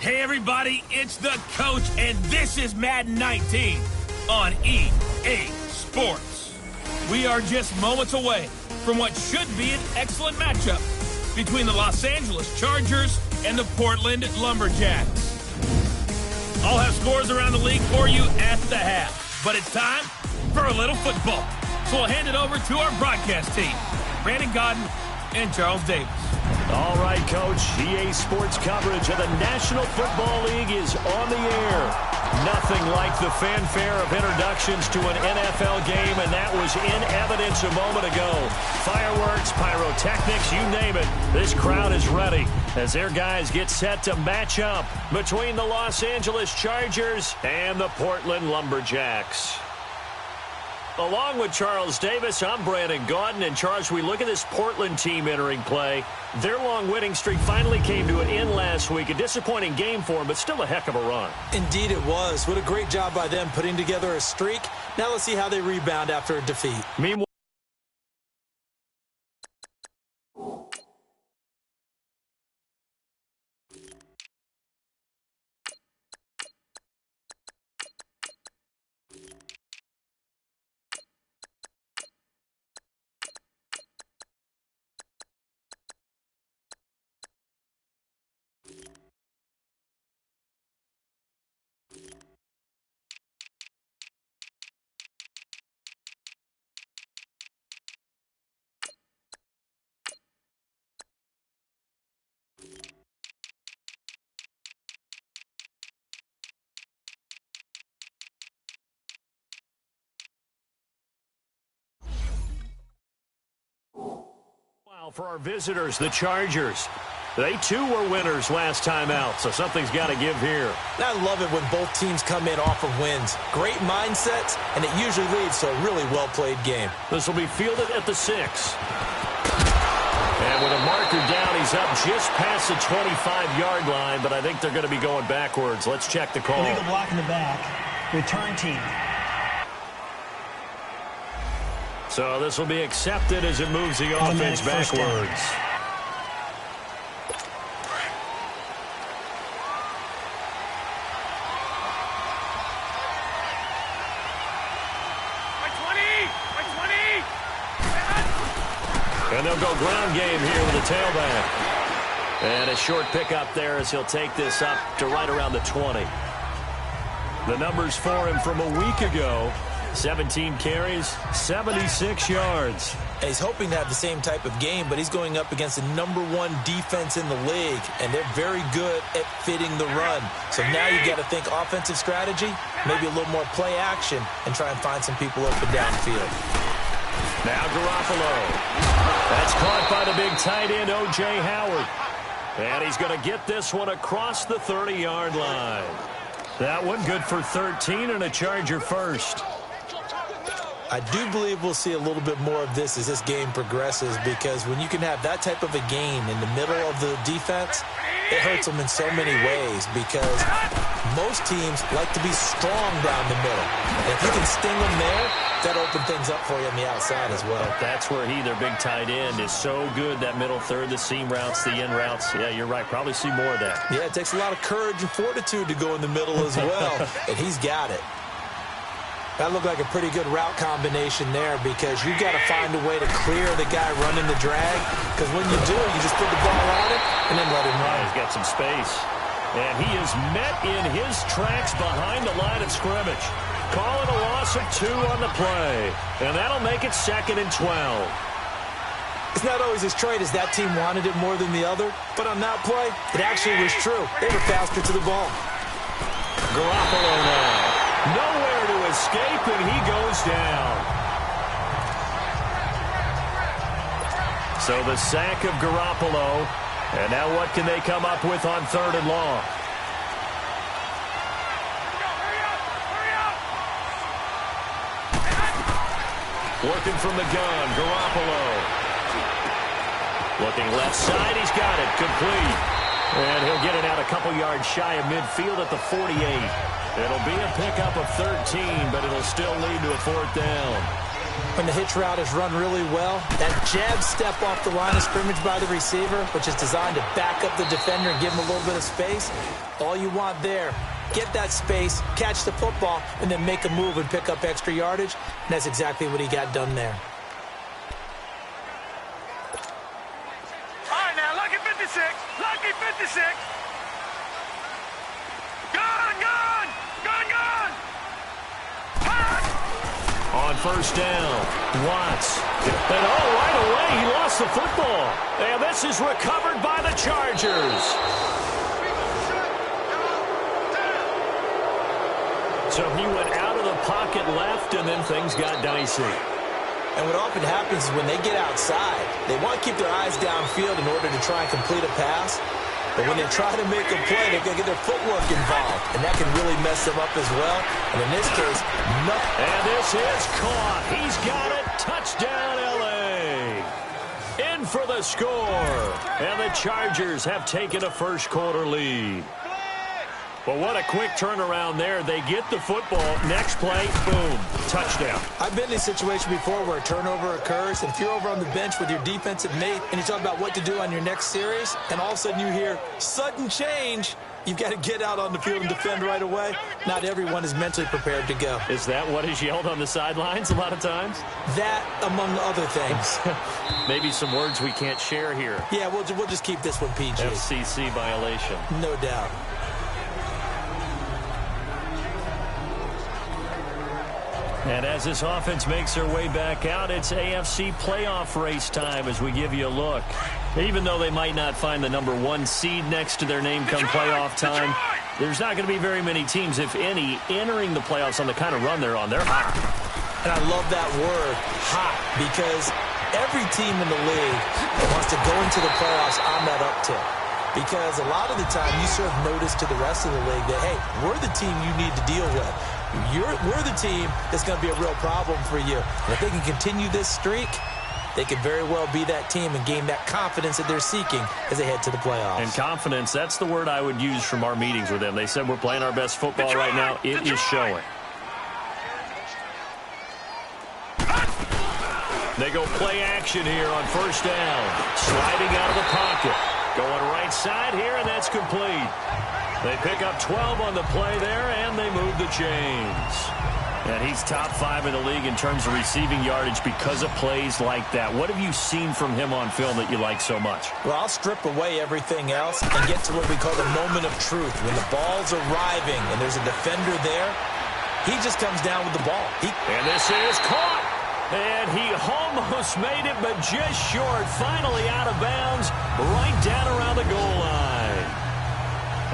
Hey everybody, it's the coach, and this is Madden 19 on EA Sports. We are just moments away from what should be an excellent matchup between the Los Angeles Chargers and the Portland Lumberjacks. I'll have scores around the league for you at the half, but it's time for a little football. So we'll hand it over to our broadcast team, Brandon Godden and Charles Davis. All right, Coach. EA Sports coverage of the National Football League is on the air. Nothing like the fanfare of introductions to an NFL game, and that was in evidence a moment ago. Fireworks, pyrotechnics, you name it. This crowd is ready as their guys get set to match up between the Los Angeles Chargers and the Portland Lumberjacks. Along with Charles Davis, I'm Brandon Gaudin. And Charles, we look at this Portland team entering play. Their long winning streak finally came to an end last week. A disappointing game for them, but still a heck of a run. Indeed it was. What a great job by them putting together a streak. Now let's see how they rebound after a defeat. Meanwhile, for our visitors, the Chargers. They, too, were winners last time out, so something's got to give here. I love it when both teams come in off of wins. Great mindsets, and it usually leads to a really well-played game. This will be fielded at the 6. And with a marker down, he's up just past the 25-yard line, but I think they're going to be going backwards. Let's check the call. Illegal block in the back. Return team. So this will be accepted as it moves the offense backwards. And they'll go ground game here with a tailback. And a short pickup there as he'll take this up to right around the 20. The numbers for him from a week ago. 17 carries, 76 yards. He's hoping to have the same type of game, but he's going up against the #1 defense in the league, and they're very good at fitting the run. So now you got to think offensive strategy, maybe a little more play action, and try and find some people up and downfield. Now Garoppolo. That's caught by the big tight end, O.J. Howard. And he's going to get this one across the 30-yard line. That one good for 13 and a Charger first. I do believe we'll see a little bit more of this as this game progresses, because when you can have that type of a gain in the middle of the defense, it hurts them in so many ways, because most teams like to be strong down the middle. And if you can sting them there, that opens things up for you on the outside as well. That's where their big tight end, is so good, that middle third, the seam routes, the in routes. Yeah, you're right. Probably see more of that. Yeah, it takes a lot of courage and fortitude to go in the middle as well, and he's got it. That looked like a pretty good route combination there, because you've got to find a way to clear the guy running the drag, because when you do, you just put the ball on it and then let him run. He's got some space. And he is met in his tracks behind the line of scrimmage. Calling a loss of 2 on the play. And that'll make it 2nd and 12. It's not always as straight as that team wanted it more than the other, but on that play, it actually was true. They were faster to the ball. Garoppolo now. Nowhere to escape, and he goes down. So the sack of Garoppolo. And now what can they come up with on 3rd and long? Working from the gun, Garoppolo. Looking left side, he's got it, complete. And he'll get it out a couple yards shy of midfield at the 48. It'll be a pickup of 13, but it'll still lead to a 4th down. When the hitch route is run really well, that jab step off the line of scrimmage by the receiver, which is designed to back up the defender and give him a little bit of space, all you want there, get that space, catch the football, and then make a move and pick up extra yardage, and that's exactly what he got done there. All right, now, lucky 56, lucky 56. Gone! On first down, Watts. And right away, he lost the football. And this is recovered by the Chargers. So he went out of the pocket left, and then things got dicey. And what often happens is when they get outside, they want to keep their eyes downfield in order to try and complete a pass. But when they try to make a play, they're going to get their footwork involved. And that can really mess them up as well. And in this case, nothing. And this is caught. He's got it. Touchdown, L.A. In for the score. And the Chargers have taken a first-quarter lead. Well, what a quick turnaround there. They get the football. Next play, boom, touchdown. I've been in a situation before where a turnover occurs, and if you're over on the bench with your defensive mate and you talk about what to do on your next series, and all of a sudden you hear sudden change, you've got to get out on the field and defend right away. Not everyone is mentally prepared to go. Is that what is yelled on the sidelines a lot of times? That, among other things. Maybe some words we can't share here. Yeah, we'll just keep this one PG. FCC violation. No doubt. And as this offense makes their way back out, it's AFC playoff race time as we give you a look. Even though they might not find the #1 seed next to their name come playoff time, there's not going to be very many teams, if any, entering the playoffs on the kind of run they're on. They're hot. And I love that word, hot, because every team in the league wants to go into the playoffs on that uptick. Because a lot of the time you serve notice to the rest of the league that, hey, we're the team you need to deal with. We're the team that's going to be a real problem for you. And if they can continue this streak, they could very well be that team and gain that confidence that they're seeking as they head to the playoffs. And confidence, that's the word I would use from our meetings with them. They said we're playing our best football right now. It is showing. They go play action here on first down. Sliding out of the pocket. Going right side here, and that's complete. They pick up 12 on the play there, and they move the chains. And he's top 5 in the league in terms of receiving yardage because of plays like that. What have you seen from him on film that you like so much? Well, I'll strip away everything else and get to what we call the moment of truth. When the ball's arriving and there's a defender there, he just comes down with the ball. And this is caught. And he almost made it, but just short. Finally out of bounds, right down around the goal line.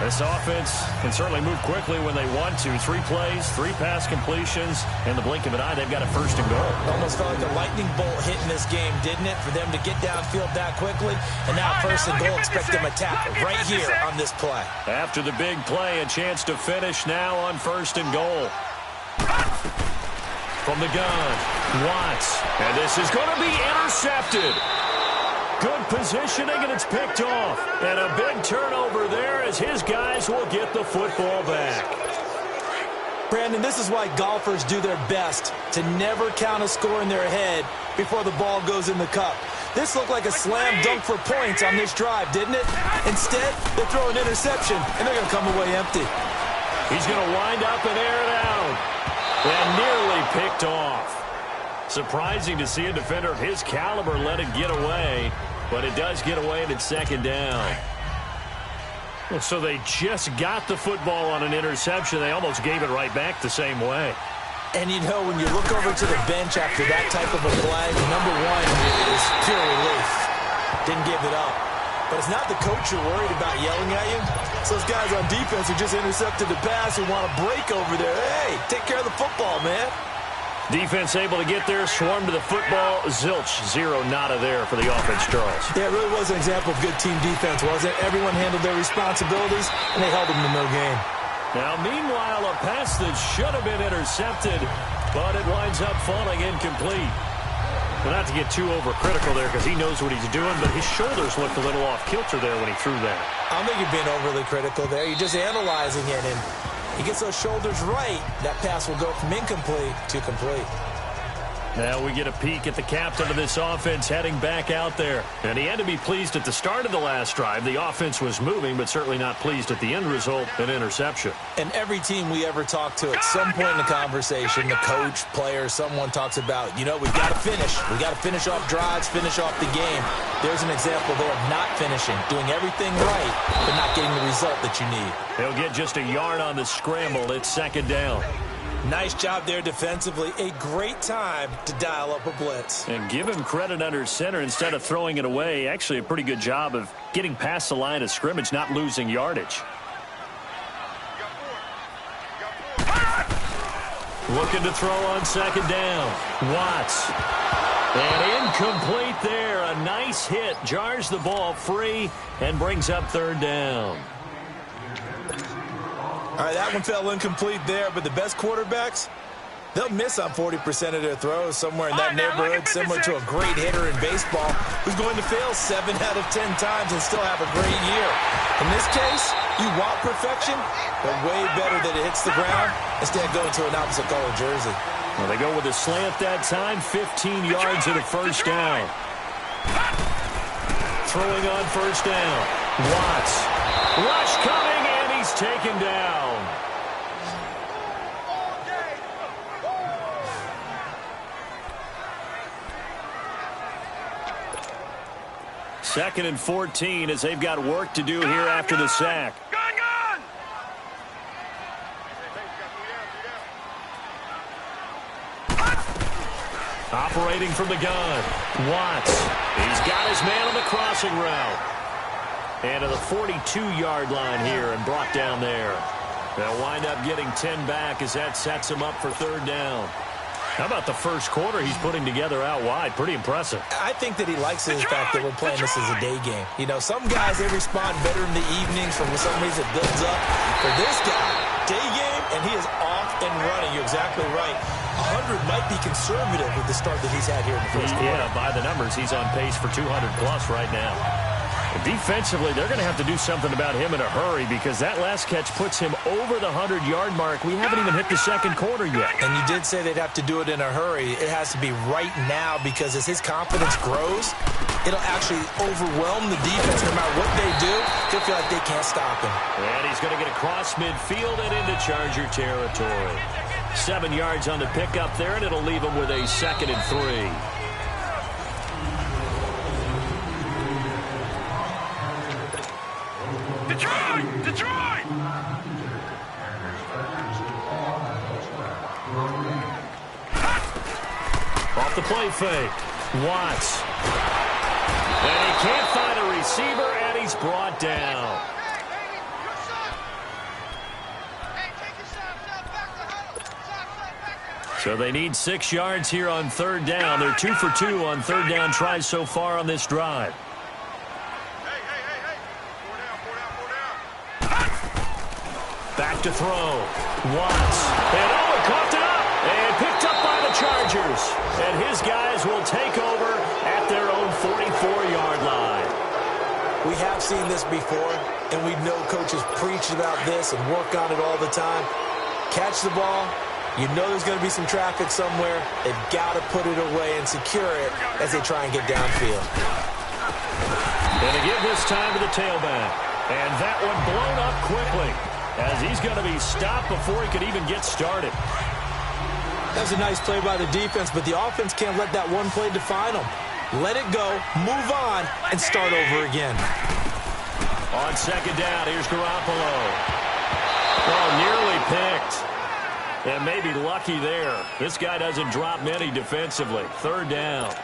This offense can certainly move quickly when they want to. 3 plays, 3 pass completions. In the blink of an eye, they've got a first and goal. Almost felt like a lightning bolt hit in this game, didn't it? For them to get downfield that quickly. And now first and goal, expect them to tackle right here on this play. After the big play, a chance to finish now on first and goal. From the gun, Watts. And this is going to be intercepted. Good positioning, and it's picked off. And a big turnover there as his guys will get the football back. Brandon, this is why golfers do their best to never count a score in their head before the ball goes in the cup. This looked like a slam dunk for points on this drive, didn't it? Instead, they throw an interception, and they're going to come away empty. He's going to wind up and air it out. And nearly picked off. Surprising to see a defender of his caliber let it get away, but it does get away and it's second down. So they just got the football on an interception. They almost gave it right back the same way. And you know, when you look over to the bench after that type of a play, #1 is pure relief. Didn't give it up. But it's not the coach you're worried about yelling at you. It's those guys on defense who just intercepted the pass who want to break over there. Hey, take care of the football, man. Defense able to get there, swarm to the football. Zilch, 0 nada there for the offense, Charles. Yeah, it really was an example of good team defense, wasn't it? Everyone handled their responsibilities, and they held them to no gain. Now, meanwhile, a pass that should have been intercepted, but it winds up falling incomplete. Well, not to get too overcritical there because he knows what he's doing, but his shoulders looked a little off kilter there when he threw that. I don't think you're being overly critical there. You're just analyzing it, and he gets those shoulders right, that pass will go from incomplete to complete. Now we get a peek at the captain of this offense heading back out there. And he had to be pleased at the start of the last drive. The offense was moving, but certainly not pleased at the end result, an interception. And every team we ever talk to, at some point in the conversation, the coach, player, someone talks about, we've got to finish. We got to finish off drives, finish off the game. There's an example there of not finishing, doing everything right, but not getting the result that you need. He'll get just a yard on the scramble. It's second down. Nice job there defensively. A great time to dial up a blitz. And give him credit under center instead of throwing it away. Actually, a pretty good job of getting past the line of scrimmage, not losing yardage. Looking to throw on second down. Watts. And incomplete there. A nice hit. Jars the ball free and brings up third down. All right, that one fell incomplete there, but the best quarterbacks, they'll miss on 40% of their throws somewhere in that neighborhood, similar to a great hitter in baseball who's going to fail 7 out of 10 times and still have a great year. In this case, you want perfection, but way better that it hits the ground instead of going to an opposite color jersey. Well, they go with a slant that time, 15 yards and a first down. Throwing on first down. Watts. Rush coming, and he's taken down. Second and 14 as they've got work to do here after the sack. Operating from the gun. Watts. He's got his man on the crossing route. And to the 42-yard line here and brought down there. They'll wind up getting 10 back as that sets him up for third down. How about the first quarter he's putting together out wide? Pretty impressive. I think that he likes the fact that we're playing this as a day game. Some guys, they respond better in the evenings. For some reason, it builds up. For this guy, day game, and he is off and running. You're exactly right. 100 might be conservative with the start that he's had here in the first quarter. Yeah, by the numbers, he's on pace for 200-plus right now. Defensively, they're going to have to do something about him in a hurry because that last catch puts him over the 100-yard mark. We haven't even hit the second quarter yet. And you did say they'd have to do it in a hurry. It has to be right now because as his confidence grows, it'll actually overwhelm the defense. No matter what they do, they'll feel like they can't stop him. And he's going to get across midfield and into Charger territory. 7 yards on the pickup there, and it'll leave him with a 2nd and 3. Detroit! Off the play fake. Watts. And he can't find a receiver, and he's brought down. So they need 6 yards here on third down. They're 2 for 2 on third down tries so far on this drive. Back to throw. Watts. And it coughed it up. And picked up by the Chargers. And his guys will take over at their own 44-yard line. We have seen this before, and we know coaches preach about this and work on it all the time. Catch the ball. You know there's going to be some traffic somewhere. They've got to put it away and secure it as they try and get downfield. And to give this time to the tailback. And that one blown up quickly as he's going to be stopped before he could even get started. That was a nice play by the defense, but the offense can't let that one play define them. Let it go, move on, and start over again. On second down, here's Garoppolo. Oh, nearly picked. And maybe lucky there. This guy doesn't drop many defensively. Third down.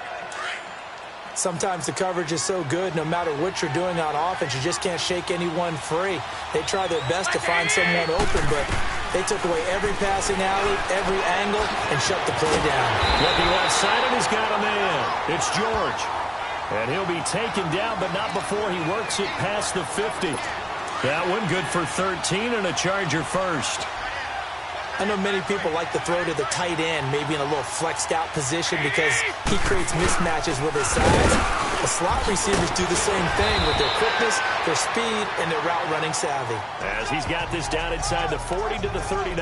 Sometimes the coverage is so good, no matter what you're doing on offense, you just can't shake anyone free. They try their best to find someone open, but they took away every passing alley, every angle, and shut the play down. Looking left side, and he's got a man. It's George. And he'll be taken down, but not before he works it past the 50. That one good for 13 and a Charger first. I know many people like to throw to the tight end, maybe in a little flexed out position because he creates mismatches with his size. The slot receivers do the same thing with their quickness, their speed, and their route running savvy. As he's got this down inside the 40 to the 39.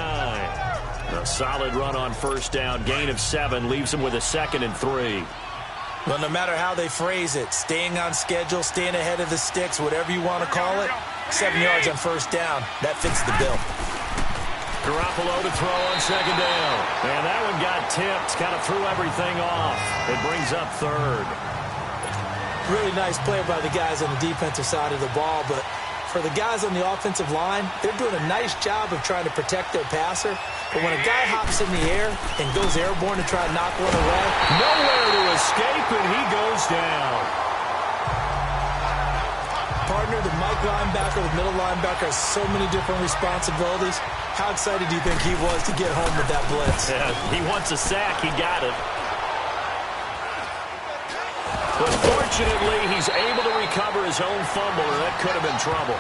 A solid run on first down. Gain of 7 leaves them with a 2nd and 3. Well, no matter how they phrase it, staying on schedule, staying ahead of the sticks, whatever you want to call it, 7 yards on first down, that fits the bill. Garoppolo to throw on 2nd down. And that one got tipped, kind of threw everything off. It brings up 3rd. Really nice play by the guys on the defensive side of the ball, but for the guys on the offensive line, they're doing a nice job of trying to protect their passer. But when a guy hops in the air and goes airborne to try to knock one away, nowhere to escape, and he goes down. Partner, the Mike linebacker, the middle linebacker, has so many different responsibilities. How excited do you think he was to get home with that blitz? Yeah, he wants a sack. He got it. But fortunately, he's able to recover his own fumble, or that could have been trouble.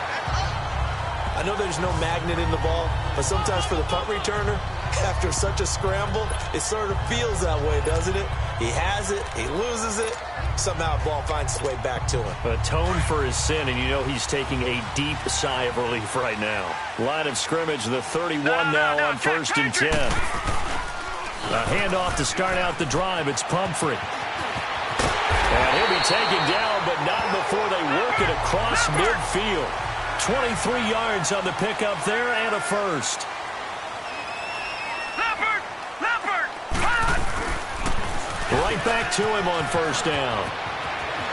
I know there's no magnet in the ball, but sometimes for the punt returner, after such a scramble, it sort of feels that way, doesn't it? He has it, he loses it, somehow the ball finds its way back to him. Atone for his sin, and you know he's taking a deep sigh of relief right now. Line of scrimmage, the 31 now on 1st and 10. A handoff to start out the drive. It's Pumphrey. And he'll be taken down, but not before they work it across midfield. 23 yards on the pickup there and a first. Leopard! Right back to him on first down.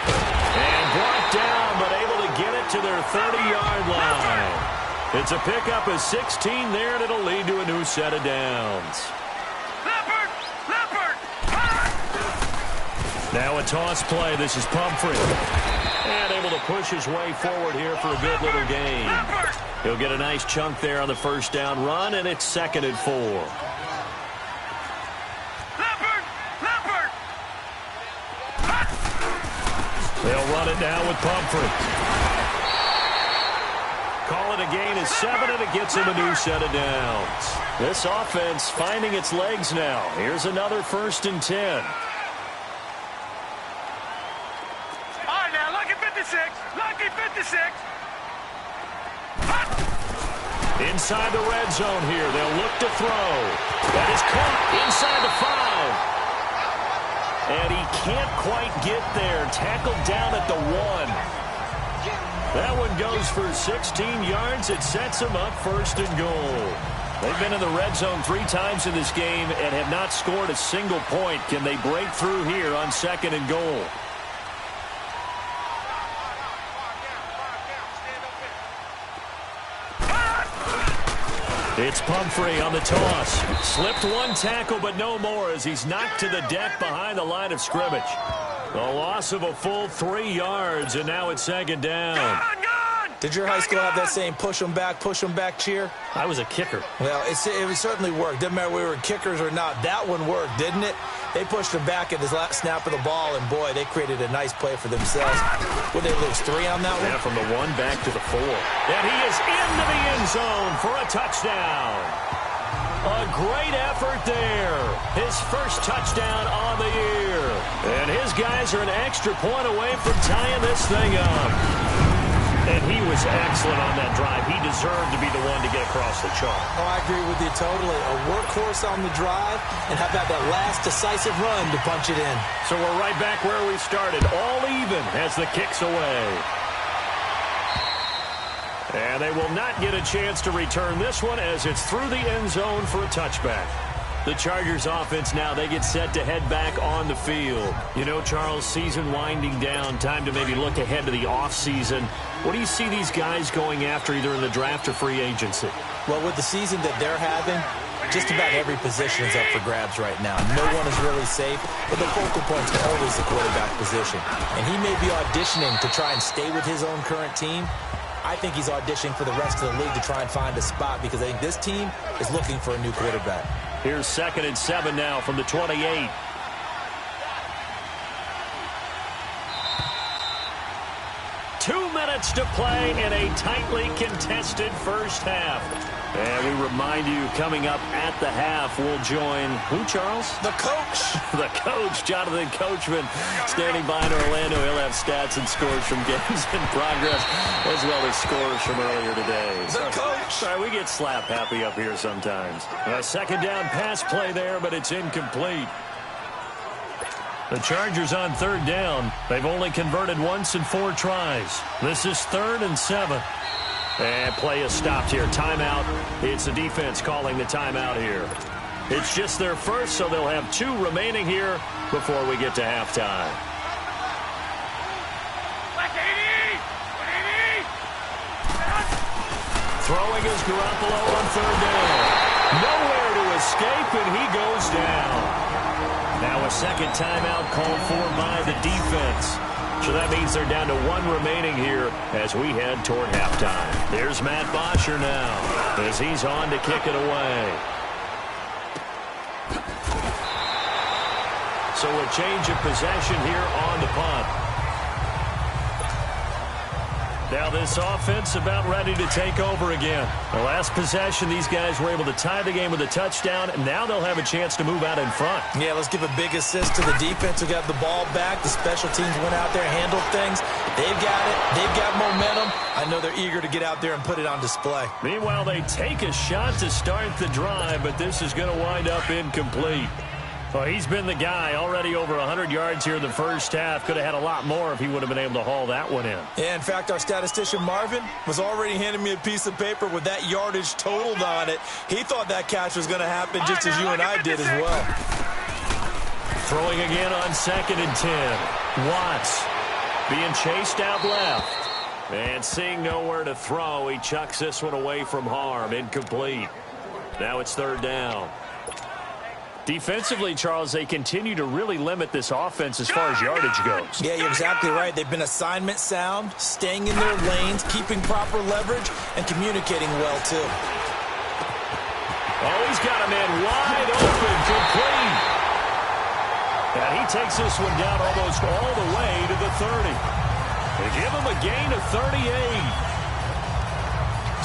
And brought down, but able to get it to their 30-yard line. It's a pickup of 16 there, and it'll lead to a new set of downs. Now a toss play. This is Pumphrey. And able to push his way forward here for a good little gain. He'll get a nice chunk there on the first down run, and it's 2nd and 4. They'll run it now with Pumphrey. Call it a gain of 7, and it gets him a new set of downs. This offense finding its legs now. Here's another 1st and 10. Lucky 56. Inside the red zone here. They'll look to throw. That is caught inside the 5. And he can't quite get there. Tackled down at the 1. That one goes for 16 yards. It sets him up 1st and goal. They've been in the red zone 3 times in this game and have not scored a single point. Can they break through here on 2nd and goal? It's Pumphrey on the toss. Slipped one tackle, but no more as he's knocked to the deck behind the line of scrimmage. A loss of a full 3 yards, and now it's 2nd down. Did your high school have that same push them back cheer? I was a kicker. Well, it certainly worked. Didn't matter whether we were kickers or not. That one worked, didn't it? They pushed him back at his last snap of the ball, and boy, they created a nice play for themselves. Would they lose 3 on that one? Yeah, from the 1 back to the 4. And he is into the end zone for a touchdown. A great effort there. His first touchdown on the year. And his guys are an extra point away from tying this thing up. And he was excellent on that drive. He deserved to be the one to get across the chalk. Oh, I agree with you totally. A workhorse on the drive, and how about that last decisive run to punch it in? So we're right back where we started, all even as the kick's away. And they will not get a chance to return this one as it's through the end zone for a touchback. The Chargers offense now, they get set to head back on the field. You know, Charles, season winding down, time to maybe look ahead to the offseason. What do you see these guys going after either in the draft or free agency? Well, with the season that they're having, just about every position is up for grabs right now. No one is really safe, but the focal point is always the quarterback position. And he may be auditioning to try and stay with his own current team. I think he's auditioning for the rest of the league to try and find a spot because I think this team is looking for a new quarterback. Here's 2nd and 7 now from the 28. 2 minutes to play in a tightly contested first half. And we remind you, coming up at the half, we'll join who, Charles? The coach. The coach, Jonathan Coachman, standing by in Orlando. He'll have stats and scores from games in progress, as well as scores from earlier today. The coach. Sorry, we get slap happy up here sometimes. A second down pass play there, but it's incomplete. The Chargers on third down. They've only converted once in 4 tries. This is 3rd and 7. And play is stopped here. Timeout. It's the defense calling the timeout here. It's just their first, so they'll have 2 remaining here before we get to halftime. Throwing is Garoppolo on third down. Nowhere to escape, and he goes down. Now a second timeout called for by the defense. So that means they're down to 1 remaining here as we head toward halftime. There's Matt Bosher now as he's on to kick it away. So a change of possession here on the punt. Now this offense about ready to take over again. The last possession, these guys were able to tie the game with a touchdown, and now they'll have a chance to move out in front. Yeah, let's give a big assist to the defense who got the ball back. The special teams went out there, handled things. They've got it. They've got momentum. I know they're eager to get out there and put it on display. Meanwhile, they take a shot to start the drive, but this is going to wind up incomplete. Well, he's been the guy, already over 100 yards here in the first half. Could have had a lot more if he would have been able to haul that one in. Yeah, in fact, our statistician Marvin was already handing me a piece of paper with that yardage totaled on it. He thought that catch was going to happen just as you and I did as well. Throwing again on 2nd and 10. Watts being chased out left. And seeing nowhere to throw, he chucks this one away from harm. Incomplete. Now it's 3rd down. Defensively, Charles, they continue to really limit this offense as far as yardage goes. Yeah, you're exactly right. They've been assignment sound, staying in their lanes, keeping proper leverage, and communicating well, too. Oh, he's got a man wide open, complete. And he takes this one down almost all the way to the 30. They give him a gain of 38.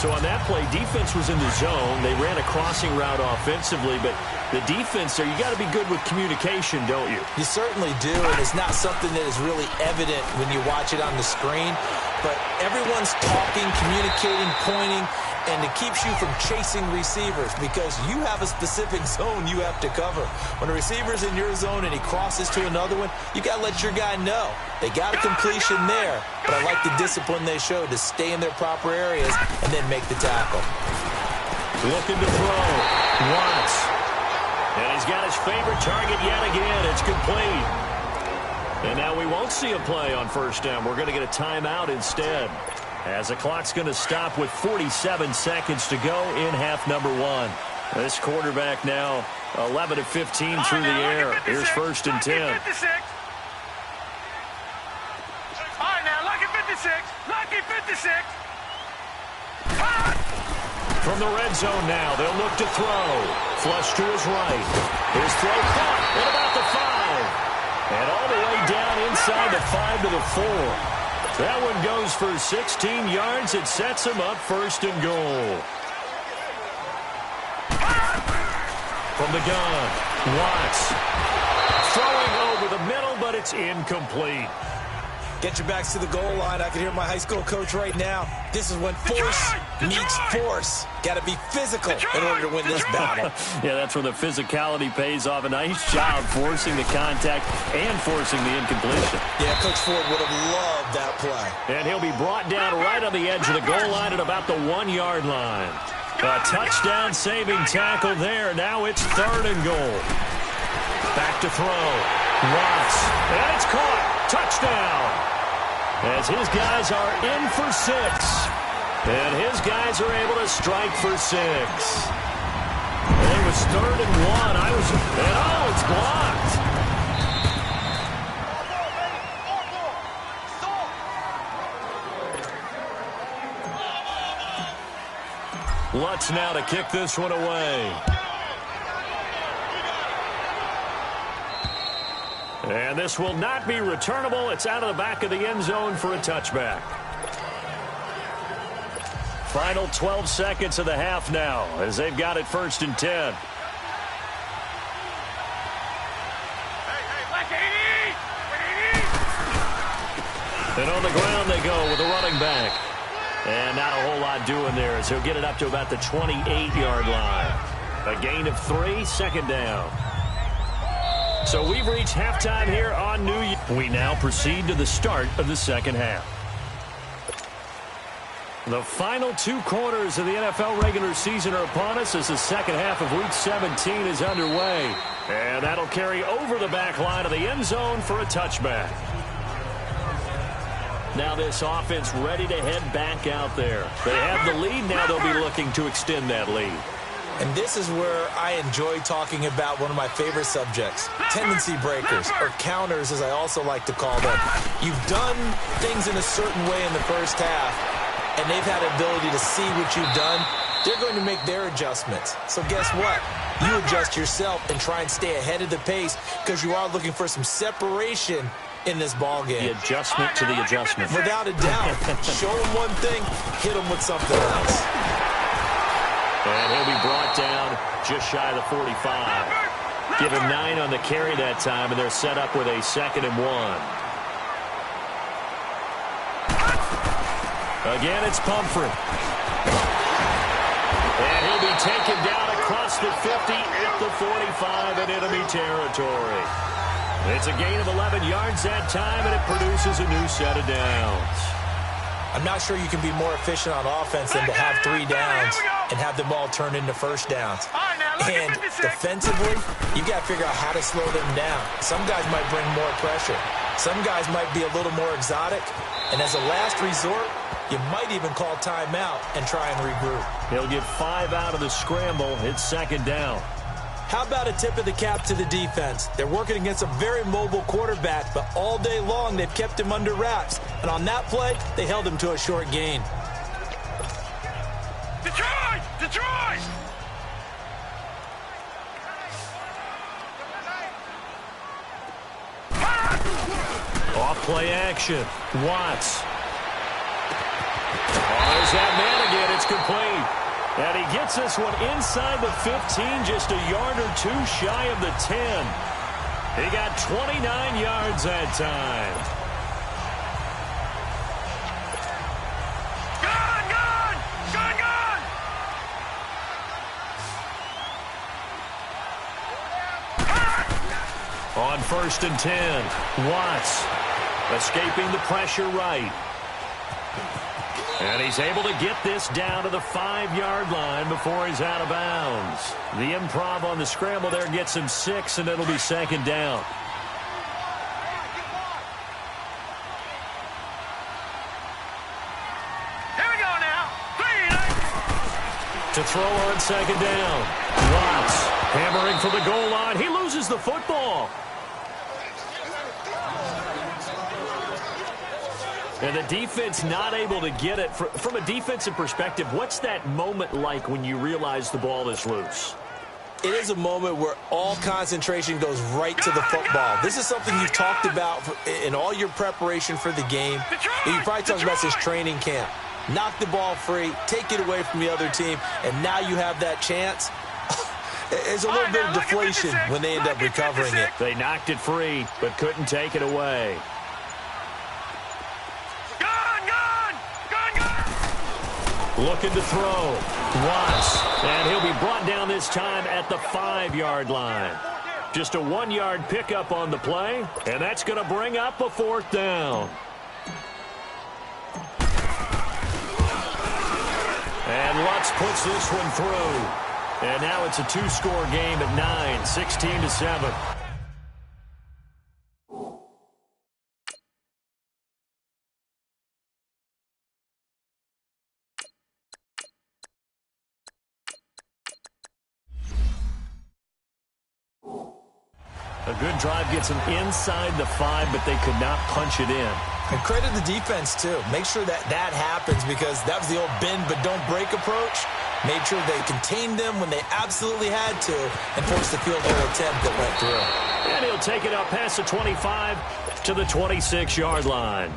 So on that play, defense was in the zone. They ran a crossing route offensively, but the defense there, you got to be good with communication, don't you? You certainly do, and it's not something that is really evident when you watch it on the screen. But everyone's talking, communicating, pointing, and it keeps you from chasing receivers because you have a specific zone you have to cover. When a receiver's in your zone and he crosses to another one, you got to let your guy know. They got a completion there, but I like the discipline they showed to stay in their proper areas and then make the tackle. Looking to throw. Watts. And he's got his favorite target yet again. It's complete. And now we won't see a play on 1st down. We're going to get a timeout instead, as the clock's going to stop with 47 seconds to go in half number 1. This quarterback now 11 of 15 through the air. Here's 1st and 10. All right, now, lucky 56. Lucky 56. From the red zone now, they'll look to throw. Flush to his right. His throw caught at about the 5. And all the way down inside the 5 to the 4. That one goes for 16 yards. It sets him up 1st and goal. From the gun, Watts. Throwing over the middle, but it's incomplete. Get your backs to the goal line. I can hear my high school coach right now. This is when force meets force. Got to be physical in order to win this battle. Yeah, that's where the physicality pays off. A nice job forcing the contact and forcing the incompletion. Yeah, Coach Ford would have loved that play. And he'll be brought down right on the edge of the goal line at about the 1-yard line. A touchdown-saving tackle there. Now it's 3rd and goal. Back to throw. Watts. And it's caught. Touchdown. As his guys are in for 6. And his guys are able to strike for 6. And it was 3rd and 1. And oh, it's blocked. Lutz now to kick this one away. And this will not be returnable. It's out of the back of the end zone for a touchback. Final 12 seconds of the half now as they've got it 1st and 10. And on the ground they go with a running back. And not a whole lot doing there as he'll get it up to about the 28-yard line. A gain of 3, 2nd down. So we've reached halftime here on New Year. We now proceed to the start of the 2nd half. The final 2 quarters of the NFL regular season are upon us as the 2nd half of Week 17 is underway. And that'll carry over the back line of the end zone for a touchback. Now this offense ready to head back out there. They have the lead. Now they'll be looking to extend that lead. And this is where I enjoy talking about one of my favorite subjects, tendency breakers, or counters as I also like to call them. You've done things in a certain way in the first half, and they've had the ability to see what you've done. They're going to make their adjustments. So guess what? You adjust yourself and try and stay ahead of the pace because you are looking for some separation in this ball game. The adjustment to the adjustment. Without a doubt. Show them one thing, hit them with something else. And he'll be brought down just shy of the 45. Give him 9 on the carry that time, and they're set up with a 2nd and 1. Again, it's Pumphrey. And he'll be taken down across the 50 at the 45 in enemy territory. It's a gain of 11 yards that time, and it produces a new set of downs. I'm not sure you can be more efficient on offense than to have 3 downs and have them all turn into 1st downs. And defensively, you got to figure out how to slow them down. Some guys might bring more pressure. Some guys might be a little more exotic. And as a last resort, you might even call timeout and try and regroup. He'll get 5 out of the scramble. It's 2nd down. How about a tip of the cap to the defense? They're working against a very mobile quarterback, but all day long they've kept him under wraps. And on that play, they held him to a short gain. Detroit! Detroit! Off play action. Watts. Oh, there's that man again. It's complete. And he gets this one inside the 15, just a yard or 2 shy of the 10. He got 29 yards that time. Gone! Gone! Gone! Gone! On 1st and 10, Watts escaping the pressure right. And he's able to get this down to the 5-yard line before he's out of bounds. The improv on the scramble there gets him 6, and it'll be 2nd down. Here we go now. To throw on 2nd down. Watts hammering for the goal line. He loses the football. And the defense not able to get it. From a defensive perspective, what's that moment like when you realize the ball is loose? It is a moment where all concentration goes right to the football. This is something you've talked about in all your preparation for the game. You probably talked about since training camp. Knock the ball free, take it away from the other team, and now you have that chance. There's a little bit of deflation when they end up recovering it. They knocked it free, but couldn't take it away. Looking to throw. Watts. And he'll be brought down this time at the 5-yard line. Just a 1-yard pickup on the play, and that's going to bring up a 4th down. And Lutz puts this one through. And now it's a 2-score game at 9, 16-7. A good drive gets them inside the 5, but they could not punch it in. And credit the defense, too. Make sure that happens because that was the old bend but don't break approach. Made sure they contained them when they absolutely had to and forced the field goal attempt that went through. And he'll take it up past the 25 to the 26-yard line.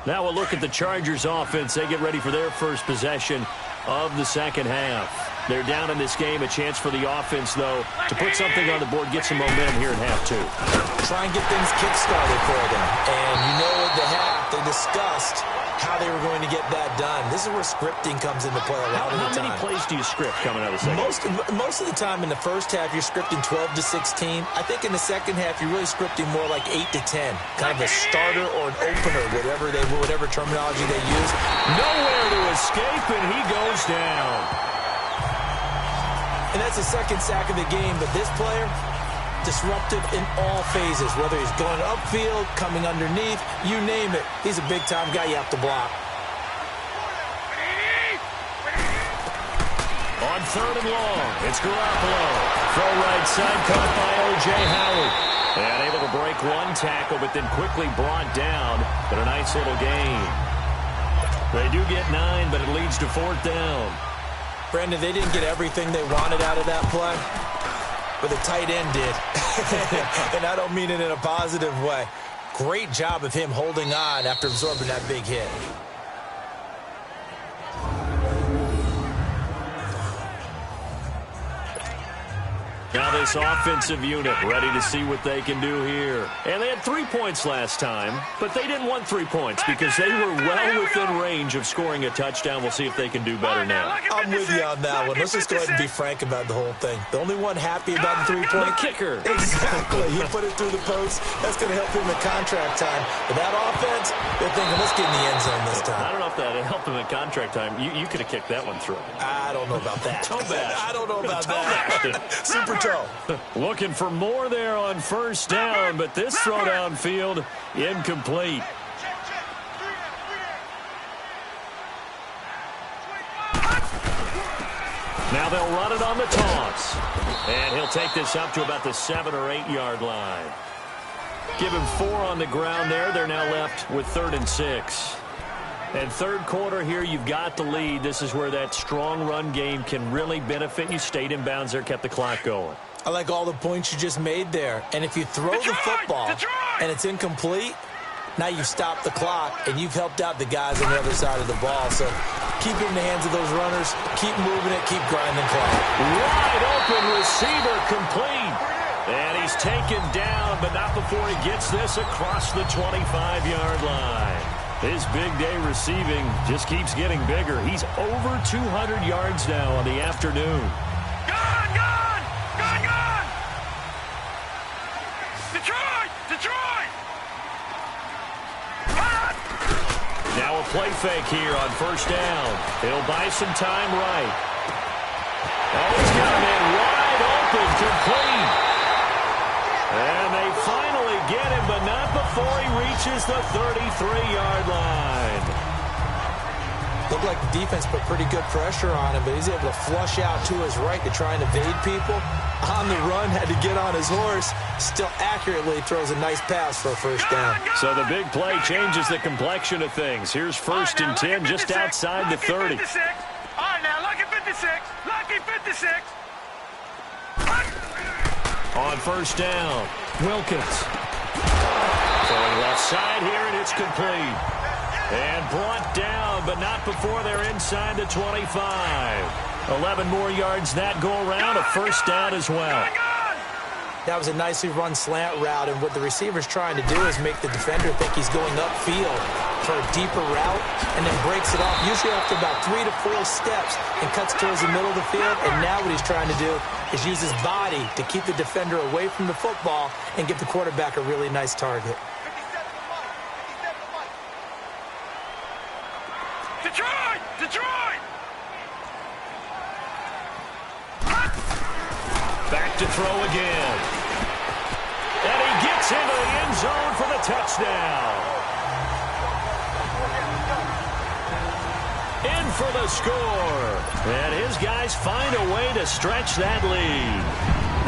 Now we'll look at the Chargers offense. They get ready for their first possession of the second half. They're down in this game. A chance for the offense, though, to put something on the board, get some momentum here in half two. Try and get things kick-started for them. And you know at the half, they discussed how they were going to get that done. This is where scripting comes into play a lot of the time. How many plays do you script coming out of the second? Most of the time in the first half, you're scripting 12 to 16. I think in the second half, you're really scripting more like 8 to 10. Kind of a starter or an opener, whatever terminology they use. Nowhere to escape, and he goes down. And that's the second sack of the game, but this player, disruptive in all phases, whether he's going upfield, coming underneath, you name it. He's a big-time guy you have to block. On third and long, it's Garoppolo. Throw right side, caught by O.J. Howard. And able to break one tackle, but then quickly brought down. But a nice little gain. They do get 9, but it leads to fourth down. Brandon, they didn't get everything they wanted out of that play, but the tight end did. And I don't mean it in a positive way. Great job of him holding on after absorbing that big hit. Now this offensive unit ready to see what they can do here. And they had 3 points last time, but they didn't want 3 points because they were well within range of scoring a touchdown. We'll see if they can do better now. I'm with you on that one. Let's just go ahead and be frank about the whole thing. The only one happy about the 3-point kicker. Exactly. He put it through the post. That's going to help him in contract time. But that offense, they're thinking, let's get in the end zone this time. I don't know if that helped him in contract time. You could have kicked that one through. I don't know about that. Toe bash. I don't know about that. Super toe. Looking for more there on first down, but this throw downfield incomplete. Now they'll run it on the toss. And he'll take this up to about the 7 or 8 yard line. Give him 4 on the ground there. They're now left with 3rd and 6. And third quarter here, you've got the lead. This is where that strong run game can really benefit you. Stayed in bounds there, kept the clock going. I like all the points you just made there. And if you throw the football and it's incomplete, now you've stopped the clock and you've helped out the guys on the other side of the ball. So keep it in the hands of those runners. Keep moving it. Keep grinding clock. Wide open receiver complete. And he's taken down, but not before he gets this across the 25-yard line. His big day receiving just keeps getting bigger. He's over 200 yards now on the afternoon. Detroit! Now a play fake here on first down. He'll buy some time right. Oh, he's got him in wide open, complete. And they finally get him, but not before he reaches the 33-yard line. Looked like the defense put pretty good pressure on him, but he's able to flush out to his right to try and evade people. On the run, had to get on his horse. Still accurately throws a nice pass for a first down. So the big play changes the complexion of things. Here's 1st and 10 just outside the 30. All right, now, lucky 56. Lucky 56. On first down, Wilkins. Going left side here, and it's complete. And brought down, but not before they're inside the 25. 11 more yards that go around, a first down as well. That was a nicely run slant route, and what the receiver's trying to do is make the defender think he's going upfield for a deeper route, and then breaks it off, usually after about 3 to 4 steps, and cuts towards the middle of the field. And now what he's trying to do is use his body to keep the defender away from the football and give the quarterback a really nice target. Detroit! Back to throw again. And he gets into the end zone for the touchdown. In for the score. And his guys find a way to stretch that lead.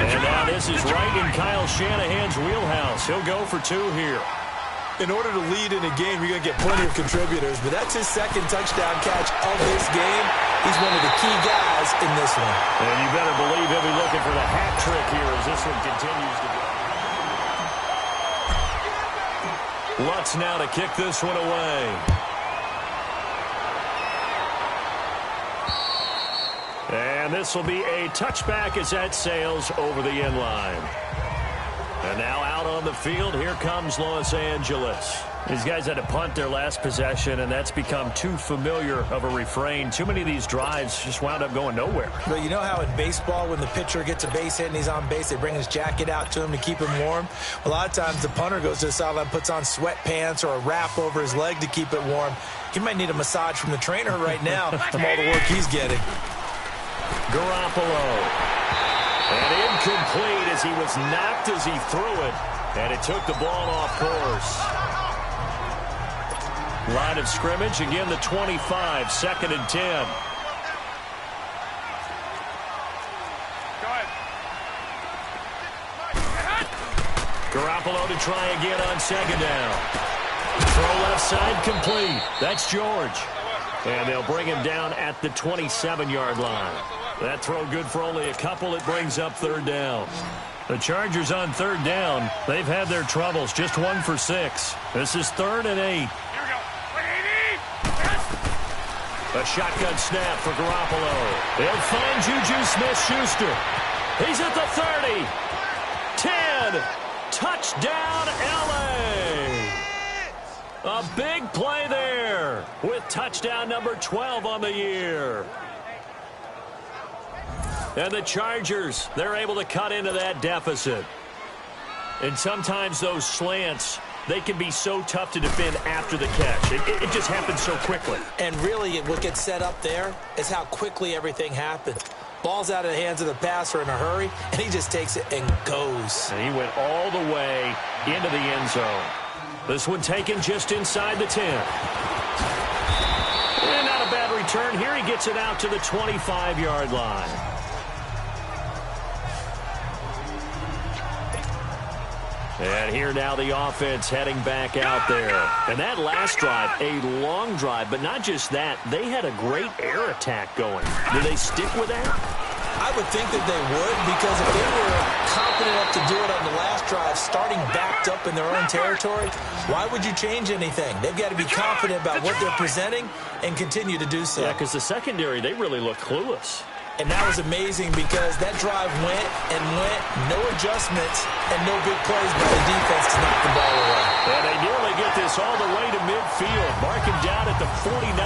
And now this is right in Kyle Shanahan's wheelhouse. He'll go for 2 here. In order to lead in a game, you're going to get plenty of contributors, but that's his second touchdown catch of this game. He's one of the key guys in this one. And you better believe he'll be looking for the hat trick here as this one continues to go. Lutz now to kick this one away. And this will be a touchback as that sails over the end line. And now out on the field, here comes Los Angeles. These guys had to punt their last possession, and that's become too familiar of a refrain. Too many of these drives just wound up going nowhere. But you know how in baseball, when the pitcher gets a base hit and he's on base, they bring his jacket out to him to keep him warm? A lot of times the punter goes to the sideline, puts on sweatpants or a wrap over his leg to keep it warm. He might need a massage from the trainer right now from all the work he's getting. Garoppolo. And incomplete as he was knocked as he threw it. And it took the ball off course. Line of scrimmage, again the 25, 2nd and 10. Go ahead. Garoppolo to try again on 2nd down. Throw left side complete. That's George. And they'll bring him down at the 27-yard line. That throw good for only a couple. It brings up 3rd down. The Chargers on 3rd down. They've had their troubles. Just 1 for 6. This is 3rd and 8. A shotgun snap for Garoppolo. They'll find Juju Smith-Schuster. He's at the 30. 10. Touchdown, L.A. A big play there with touchdown number 12 on the year. And the Chargers, they're able to cut into that deficit. And sometimes those slants, they can be so tough to defend after the catch. It just happens so quickly. And really, what gets set up there is how quickly everything happens. Ball's out of the hands of the passer in a hurry, and he just takes it and goes. And he went all the way into the end zone. This one taken just inside the 10. And not a bad return here. He gets it out to the 25-yard line. And here now the offense heading back out there. And that last drive, a long drive, but not just that. They had a great air attack going. Do they stick with that? I would think that they would, because if they were confident enough to do it on the last drive, starting backed up in their own territory, why would you change anything? They've got to be confident about what they're presenting and continue to do so. Yeah, because the secondary, they really look clueless. And that was amazing because that drive went and went, no adjustments, and no big plays by the defense to knock the ball away. And they nearly get this all the way to midfield. Mark him down at the 49.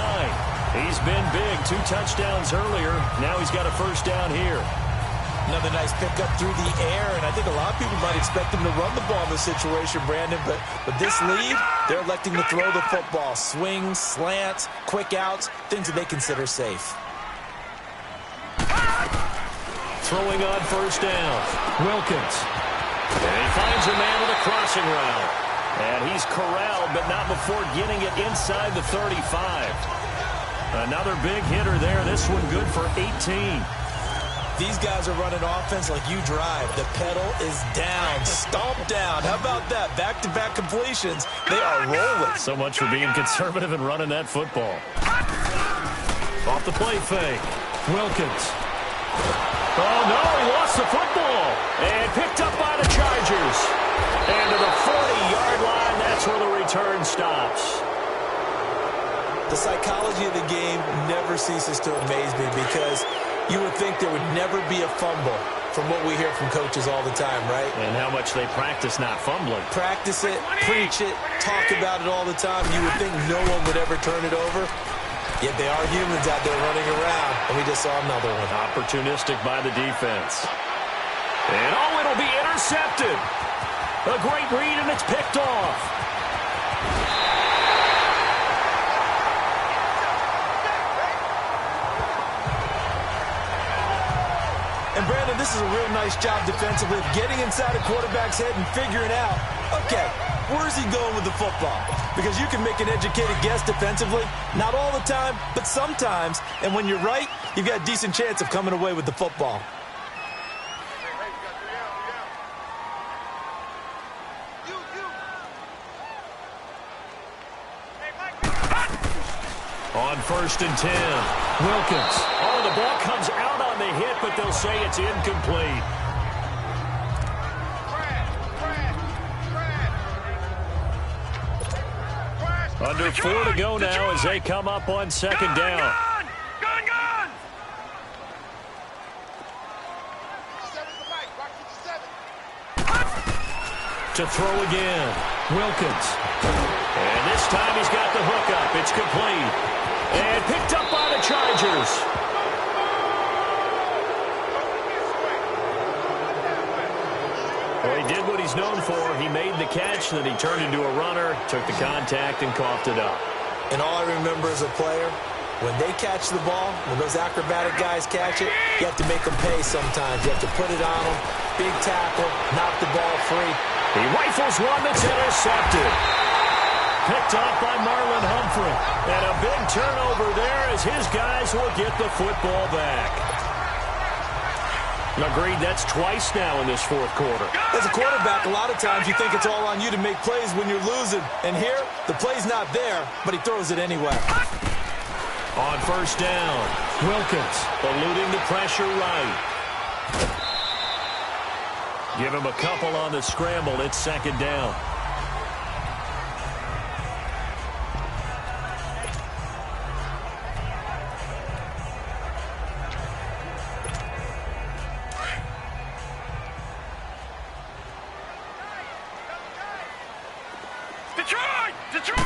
He's been big. 2 touchdowns earlier. Now he's got a 1st down here. Another nice pickup through the air, and I think a lot of people might expect him to run the ball in this situation, Brandon, but with this lead, they're electing to throw the football. Swings, slants, quick outs, things that they consider safe. Throwing on 1st down. Wilkins. And he finds a man with a crossing route. And he's corralled, but not before getting it inside the 35. Another big hitter there. This one good for 18. These guys are running offense like you drive. The pedal is down, stomped down. How about that? Back-to-back completions. They are rolling. So much for being conservative and running that football. Off the play fake. Wilkins. Oh, no, he lost the football. And picked up by the Chargers. And to the 40-yard line, that's where the return stops. The psychology of the game never ceases to amaze me because you would think there would never be a fumble from what we hear from coaches all the time, right? And how much they practice not fumbling. Practice it, preach it, talk about it all the time. You would think no one would ever turn it over. Yet they are humans out there running around, and we just saw another one. Opportunistic by the defense. And oh, it'll be intercepted. A great read, and it's picked off. And Brandon, this is a real nice job defensively of getting inside a quarterback's head and figuring out, okay, where's he going with the football? Because you can make an educated guess defensively, not all the time, but sometimes. And when you're right, you've got a decent chance of coming away with the football. On 1st and 10, Wilkins. Oh, the ball comes out on the hit, but they'll say it's incomplete. Under 4 to go now as they come up on second down. Gun! To throw again. Wilkins. And this time he's got the hook up. It's complete. And picked up by the Chargers. Well, he did what he's known for. He made the catch, then he turned into a runner, took the contact, and coughed it up. And all I remember as a player, when they catch the ball, when those acrobatic guys catch it, you have to make them pay sometimes. You have to put it on them. Big tackle, knock the ball free. He rifles one that's intercepted. Picked off by Marlon Humphrey. And a big turnover there as his guys will get the football back. Agreed, that's twice now in this fourth quarter. As a quarterback, a lot of times you think it's all on you to make plays when you're losing. And here, the play's not there, but he throws it anyway. On first down, Wilkins eluding the pressure right. Give him a couple on the scramble. It's second down. Detroit!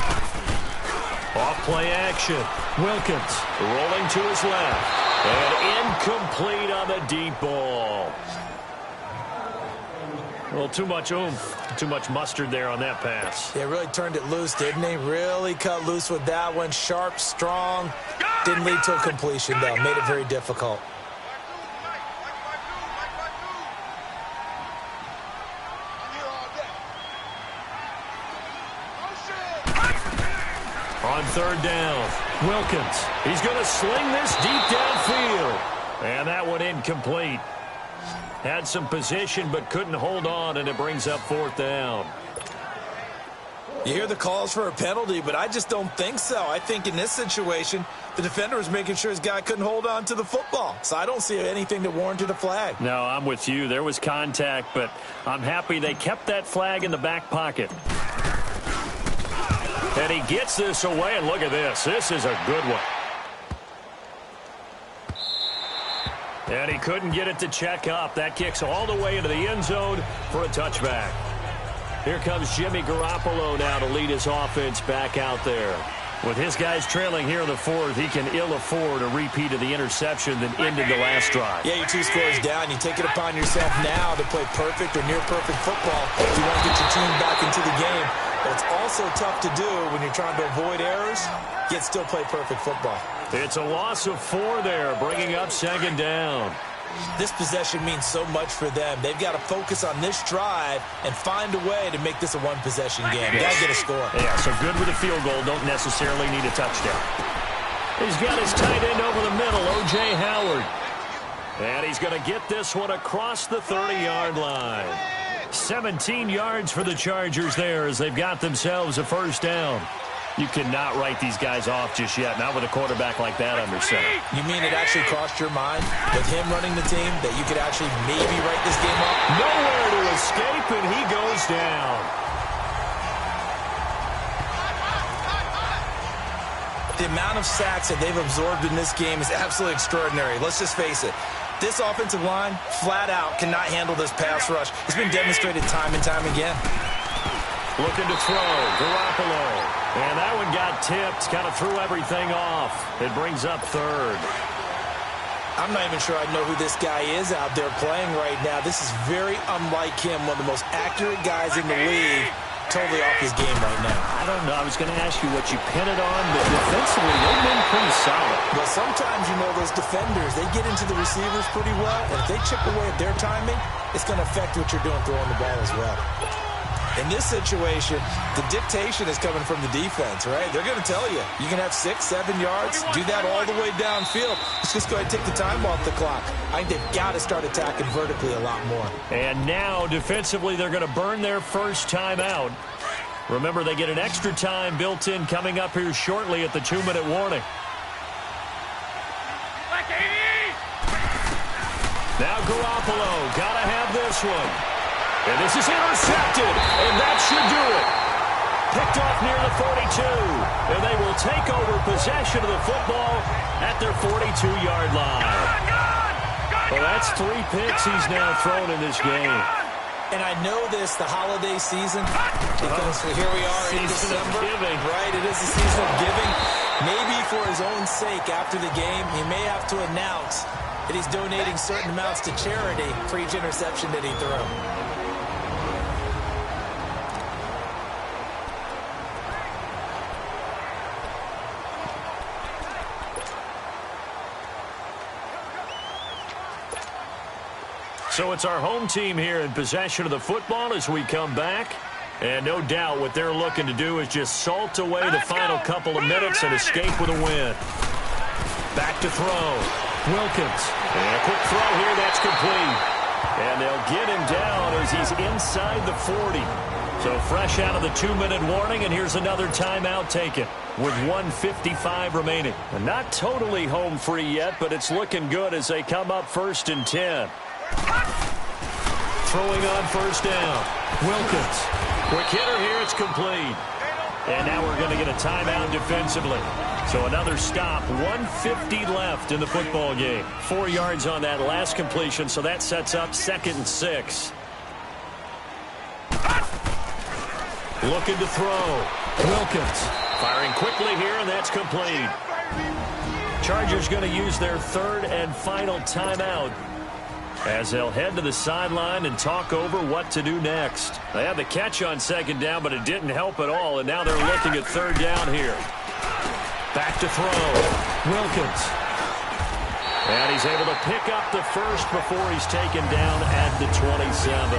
Off play action. Wilkins rolling to his left. And incomplete on the deep ball. Well, too much oomph, too much mustard there on that pass. They really turned it loose, didn't they? Really cut loose with that one. Sharp, strong. Didn't lead to a completion, though. Made it very difficult. On third down, Wilkins. He's going to sling this deep downfield. And that one incomplete. Had some position but couldn't hold on, and it brings up fourth down. You hear the calls for a penalty, but I just don't think so. I think in this situation, the defender was making sure his guy couldn't hold on to the football. So I don't see anything that warranted a flag. No, I'm with you. There was contact, but I'm happy they kept that flag in the back pocket. And he gets this away, and look at this. This is a good one. And he couldn't get it to check up. That kicks all the way into the end zone for a touchback. Here comes Jimmy Garoppolo now to lead his offense back out there. With his guys trailing here in the fourth, he can ill afford a repeat of the interception that ended the last drive. Yeah, you're 2 scores down. You take it upon yourself now to play perfect or near perfect football if you want to get your team back into the game. But it's also tough to do when you're trying to avoid errors, yet still play perfect football. It's a loss of 4 there, bringing up second down. This possession means so much for them. They've got to focus on this drive and find a way to make this a one-possession game. Got to get a score. Yeah, so good with a field goal. Don't necessarily need a touchdown. He's got his tight end over the middle, O.J. Howard. And he's going to get this one across the 30-yard line. 17 yards for the Chargers there as they've got themselves a first down. You cannot write these guys off just yet, not with a quarterback like that under center. You mean it actually crossed your mind with him running the team that you could actually maybe write this game off? Nowhere to escape, and he goes down. The amount of sacks that they've absorbed in this game is absolutely extraordinary. Let's just face it. This offensive line, flat out, cannot handle this pass rush. It's been demonstrated time and time again. Looking to throw, Garoppolo. And that one got tipped, kind of threw everything off. It brings up third. I'm not even sure I know who this guy is out there playing right now. This is very unlike him, one of the most accurate guys in the league. Totally off his game right now. I don't know. I was going to ask you what you pin it on, but defensively, they've been pretty solid. Well, sometimes, you know, those defenders, they get into the receivers pretty well, and if they chip away at their timing, it's going to affect what you're doing throwing the ball as well. In this situation, the dictation is coming from the defense, right? They're going to tell you, you can have 6, 7 yards, do that all the way downfield. Let's just go ahead and take the time off the clock. I think they've got to start attacking vertically a lot more. And now, defensively, they're going to burn their first time out. Remember, they get an extra time built in coming up here shortly at the 2-minute warning. Now Garoppolo, got to have this one. And this is intercepted, and that should do it. Picked off near the 42. And they will take over possession of the football at their 42-yard line. Well, that's 3 picks he's now thrown in this game. And I know this, the holiday season, because here we are in December. Giving. Right, it is the season of giving. Maybe for his own sake after the game, he may have to announce that he's donating certain amounts to charity for each interception that he threw. So it's our home team here in possession of the football as we come back. And no doubt what they're looking to do is just salt away the final couple of minutes and escape with a win. Back to throw. Wilkins. And a quick throw here, that's complete. And they'll get him down as he's inside the 40. So fresh out of the 2-minute warning, and here's another timeout taken with 1:55 remaining. And not totally home free yet, but it's looking good as they come up 1st and 10. Throwing on 1st down. Wilkins. Quick hitter here, it's complete. And now we're going to get a timeout defensively. So another stop, 1:50 left in the football game. 4 yards on that last completion, so that sets up 2nd and 6. Looking to throw. Wilkins. Firing quickly here, and that's complete. Chargers going to use their 3rd and final timeout as they'll head to the sideline and talk over what to do next. They had the catch on 2nd down, but it didn't help at all, and now they're looking at 3rd down here. Back to throw. Wilkins. And he's able to pick up the first before he's taken down at the 27.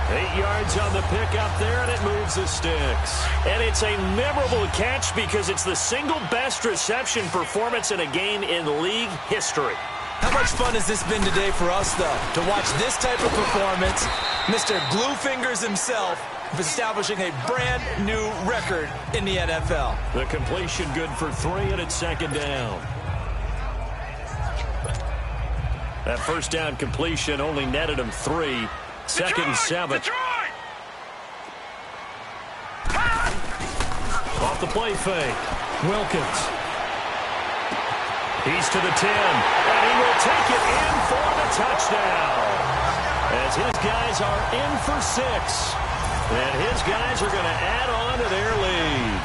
8 yards on the pickup there, and it moves the sticks. And it's a memorable catch because it's the single best reception performance in a game in league history. How much fun has this been today for us, though, to watch this type of performance? Mr. Glue Fingers himself establishing a brand-new record in the NFL. The completion good for 3, and it's 2nd down. That 1st down completion only netted him 3. 2nd and 7. Off the play fake. Wilkins. He's to the 10, and he will take it in for the touchdown. As his guys are in for 6, and his guys are going to add on to their lead.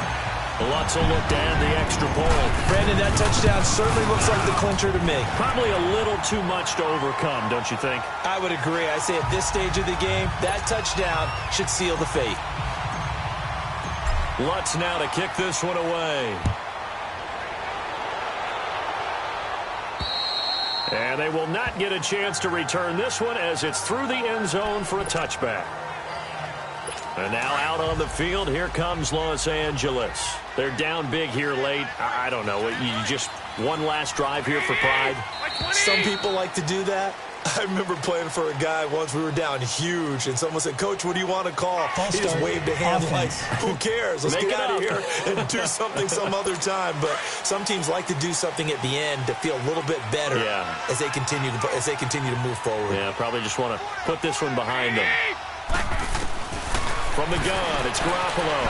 Lutz will look to add the extra point. Brandon, that touchdown certainly looks like the clincher to me. Probably a little too much to overcome, don't you think? I would agree. I say at this stage of the game, that touchdown should seal the fate. Lutz now to kick this one away. And they will not get a chance to return this one as it's through the end zone for a touchback. And now out on the field, here comes Los Angeles. They're down big here late. I don't know. You just one last drive here for pride. Some people like to do that. I remember playing for a guy once. We were down huge, and someone said, "Coach, what do you want to call?" He just waved a hand like, "Who cares? Let's get out of here and do something some other time." But some teams like to do something at the end to feel a little bit better as they continue to move forward. Yeah, probably just want to put this one behind them. From the gun, it's Garoppolo.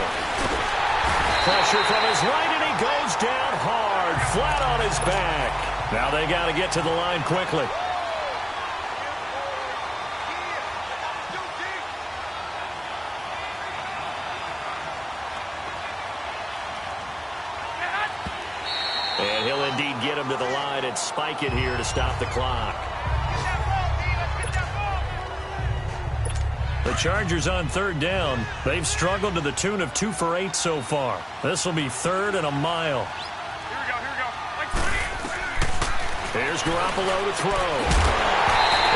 Pressure from his right, and he goes down hard, flat on his back. Now they got to get to the line quickly. And he'll indeed get him to the line and spike it here to stop the clock. The Chargers on 3rd down. They've struggled to the tune of 2 for 8 so far. This will be 3rd and a mile. Here we go. Here's Garoppolo to throw.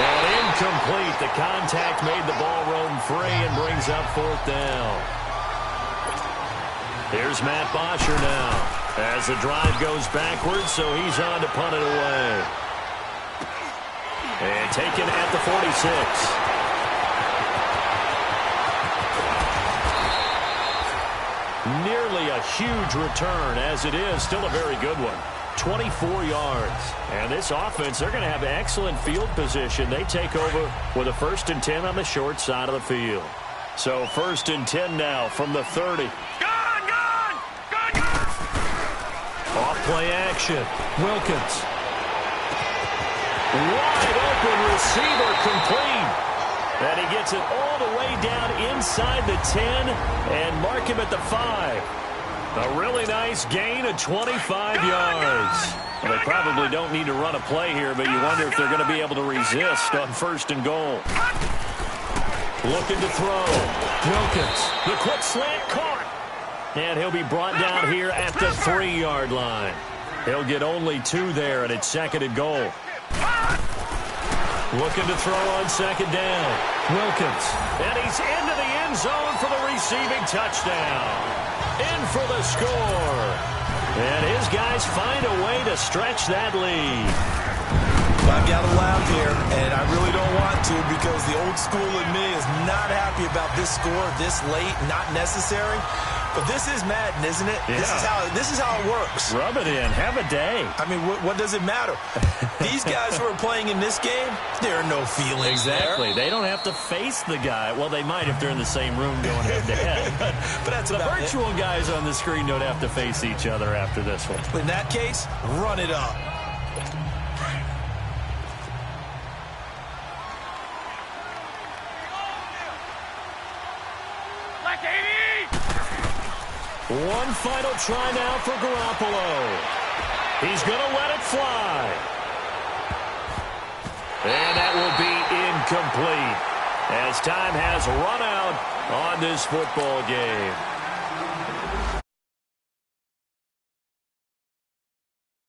And incomplete. The contact made the ball roam free and brings up 4th down. Here's Matt Bosher now as the drive goes backwards, so he's on to punt it away. And taken at the 46. Nearly a huge return, as it is still a very good one. 24 yards. And this offense, they're going to have excellent field position. They take over with a 1st and 10 on the short side of the field. So 1st and 10 now from the 30. Play action. Wilkins. Wide open receiver complete. And he gets it all the way down inside the 10 and mark him at the 5. A really nice gain of 25 yards. Well, they probably don't need to run a play here, but you wonder if they're going to be able to resist on 1st and goal. Looking to throw. Wilkins. The quick slant caught. And he'll be brought down here at the 3-yard line. He'll get only 2 there, and it's 2nd and goal. Looking to throw on 2nd down. Wilkins. And he's into the end zone for the receiving touchdown. In for the score. And his guys find a way to stretch that lead. I've got to laugh here, and I really don't want to because the old school in me is not happy about this score this late, not necessary. But this is Madden, isn't it? Yeah. This is how it works. Rub it in. Have a day. I mean, what does it matter? These guys who are playing in this game, there are no feelings Exactly. there. They don't have to face the guy. Well, they might if they're in the same room going head-to-head. but that's the about virtual guys on the screen don't have to face each other after this one. In that case, run it up. One final try now for Garoppolo. He's going to let it fly. And that will be incomplete as time has run out on this football game.